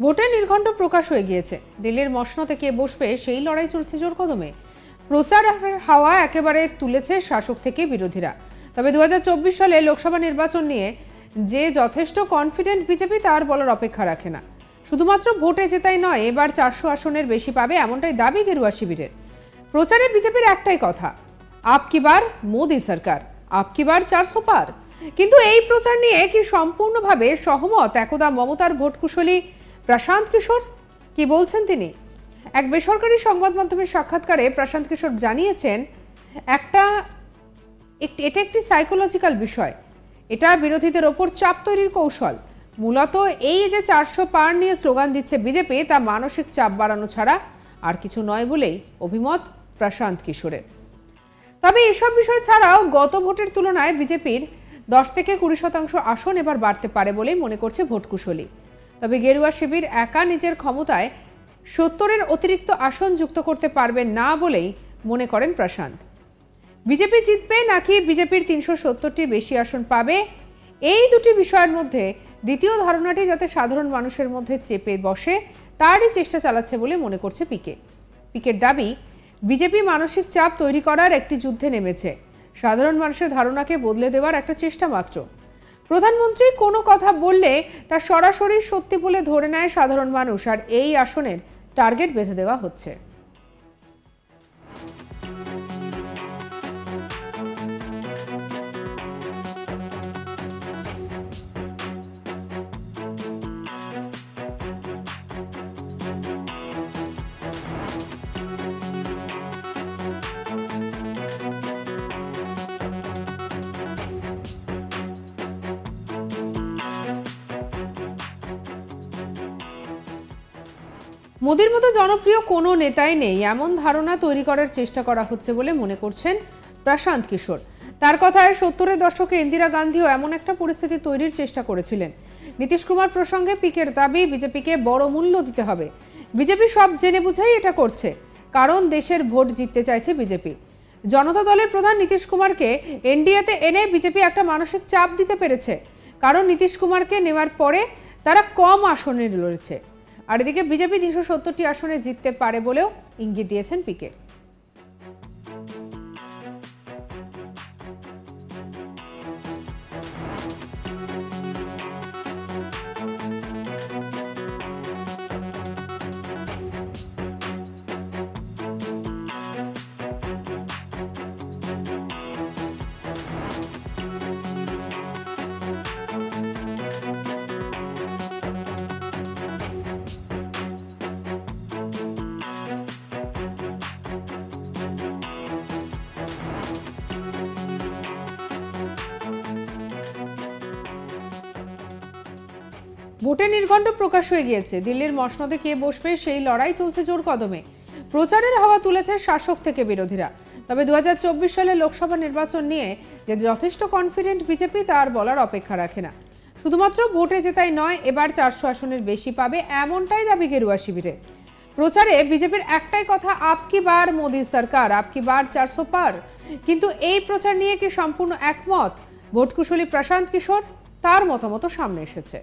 ভোটের নির্ঘণ্ট প্রকাশ হয়ে গিয়েছে। দিল্লির মসনদে কে বসবে সেই লড়াই চলছে জোর কদমে। প্রচারের হাওয়া একেবারে তুলেছে শাসক থেকে বিরোধীরা। তবে 2024 সালে লোকসভা নির্বাচন নিয়ে যে যথেষ্ট কনফিডেন্ট বিজেপি তার বলার অপেক্ষা রাখে না। শুধুমাত্র ভোটে জেতাই নয়, এবার 400 আসনের বেশি পাবে এমনটাই দাবি গেরুয়া শিবিরের। প্রচারে বিজেপির একটাই কথা, আপ কি বার মোদী সরকার, আপ কি বার 400 পার। কিন্তু এই প্রচার নিয়ে কি সম্পূর্ণভাবে সহমত একদা মমতার ভোটকুশলী প্রশান্ত কিশোর? কি বলছেন তিনি? এক বেসরকারি সংবাদ মাধ্যমের সাক্ষাৎকারে প্রশান্ত কিশোর জানিয়েছেন, এটা একটি সাইকোলজিক্যাল বিষয়, এটা বিরোধীদের ওপর চাপ তৈরির কৌশল। মূলত এই যে 400 পার নিয়ে স্লোগান দিচ্ছে বিজেপি, তা মানসিক চাপ বাড়ানো ছাড়া আর কিছু নয় বলেই অভিমত প্রশান্ত কিশোরের। তবে এসব বিষয় ছাড়াও গত ভোটের তুলনায় বিজেপির 10 থেকে 20% আসন এবার বাড়তে পারে বলেই মনে করছে ভোটকুশলী। তবে গেরুয়া শিবির একা নিজের ক্ষমতায় 70-এর অতিরিক্ত আসন যুক্ত করতে পারবেন না বলেই মনে করেন প্রশান্ত। বিজেপি জিতবে নাকি বিজেপির 370টি বেশি আসন পাবে, এই দুটি বিষয়ের মধ্যে দ্বিতীয় ধারণাটি যাতে সাধারণ মানুষের মধ্যে চেপে বসে তারই চেষ্টা চালাচ্ছে বলে মনে করছে পিকের দাবি, বিজেপি মানসিক চাপ তৈরি করার একটি যুদ্ধে নেমেছে, সাধারণ মানুষের ধারণাকে বদলে দেওয়ার একটা চেষ্টা মাত্র। প্রধানমন্ত্রী কোনো কথা বললে তা সরাসরি সত্যি বলে ধরে নেয় সাধারণ মানুষ, আর এই আসনের টার্গেট বেঁধে দেওয়া হচ্ছে। মোদির মতো জনপ্রিয় কোনো নেতাই নেই এমন ধারণা তৈরি করার চেষ্টা করা হচ্ছে বলে মনে করছেন প্রশান্ত কিশোর। তার কথায় 70-এর দশকে ইন্দিরা গান্ধীও এমন একটা পরিস্থিতি তৈরির চেষ্টা করেছিলেন। নীতিশ কুমার প্রসঙ্গে পিকের দাবি, বিজেপিকে বড় মূল্য দিতে হবে। বিজেপি সব জেনে বুঝেই এটা করছে, কারণ দেশের ভোট জিততে চাইছে বিজেপি। জনতা দলের প্রধান নীতিশ কুমারকে এনডিএতে এনে বিজেপি একটা মানসিক চাপ দিতে পেরেছে, কারণ নীতিশ কুমারকে নেওয়ার পরে তারা কম আসনে লড়েছে। আর এদিকে বিজেপি 370টি আসনে জিততে পারে বলেও ইঙ্গিত দিয়েছেন পিকে। ভোটের নির্ঘণ্ট প্রকাশ হয়ে গিয়েছে। দিল্লির মসনদে কে বসবে সেই লড়াই চলছে জোর কদমে। প্রচারের হাওয়া তুলেছে শাসক থেকে বিরোধীরা। তবে 2024 সালে লোকসভা নির্বাচন নিয়ে যে যথেষ্ট কনফিডেন্ট বিজেপি তার বলার অপেক্ষা রাখে না। শুধুমাত্র ভোটে জেতাই নয়, এবার 400 আসনের বেশি পাবে এমনটাই দাবি গেরুয়া শিবিরের। প্রচারে বিজেপির একটাই কথা, আপ কি বার মোদী সরকার, আপ কি বার 400 পার। কিন্তু এই প্রচার নিয়ে কি সম্পূর্ণ একমত ভোটকুশলী প্রশান্ত কিশোর? তার মতামত সামনে এসেছে।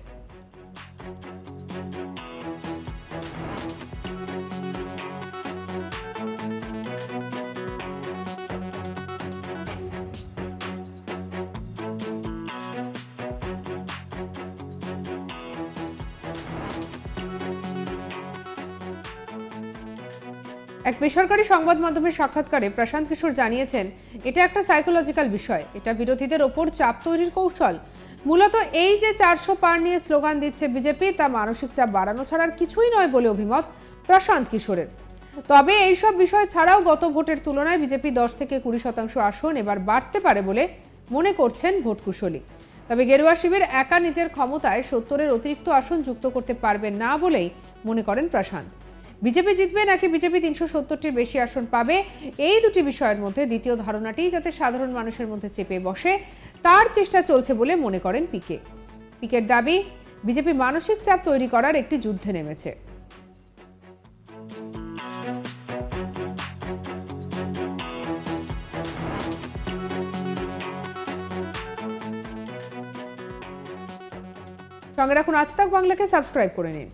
এক বেসরকারি সংবাদ মাধ্যমের সাক্ষাৎকারে প্রশান্ত কিশোর জানিয়েছেন, এটা একটা সাইকোলজিক্যাল বিষয়, এটা বিরোধীদের ওপর চাপ তৈরির কৌশল। মূলত এই যে 400 পার নিয়ে স্লোগান দিচ্ছে বিজেপি, তা মানসিক চাপ বাড়ানো ছাড়ার কিছুই নয় বলে অভিমত প্রশান্ত কিশোরের। তবে এইসব বিষয় ছাড়াও গত ভোটের তুলনায় বিজেপি 10 থেকে 20% আসন এবার বাড়তে পারে বলে মনে করছেন ভোটকুশলী। তবে গেরুয়া শিবির একা নিজের ক্ষমতায় 70-এর অতিরিক্ত আসন যুক্ত করতে পারবেন না বলেই মনে করেন প্রশান্ত। বিজেপি জিতবে নাকি বিজেপি 370-টির বেশি আসন পাবে, এই দুটি বিষয়ের মধ্যে দ্বিতীয় ধারণাটি যাতে সাধারণ মানুষের মধ্যে চেপে বসে তার চেষ্টা চলছে বলে মনে করেন পিকের দাবি, বিজেপি মানসিক চাপ তৈরি করার একটি যুদ্ধে নেমেছে। সঙ্গে রাখুন আজ তাক বাংলাকে, সাবস্ক্রাইব করে নিন।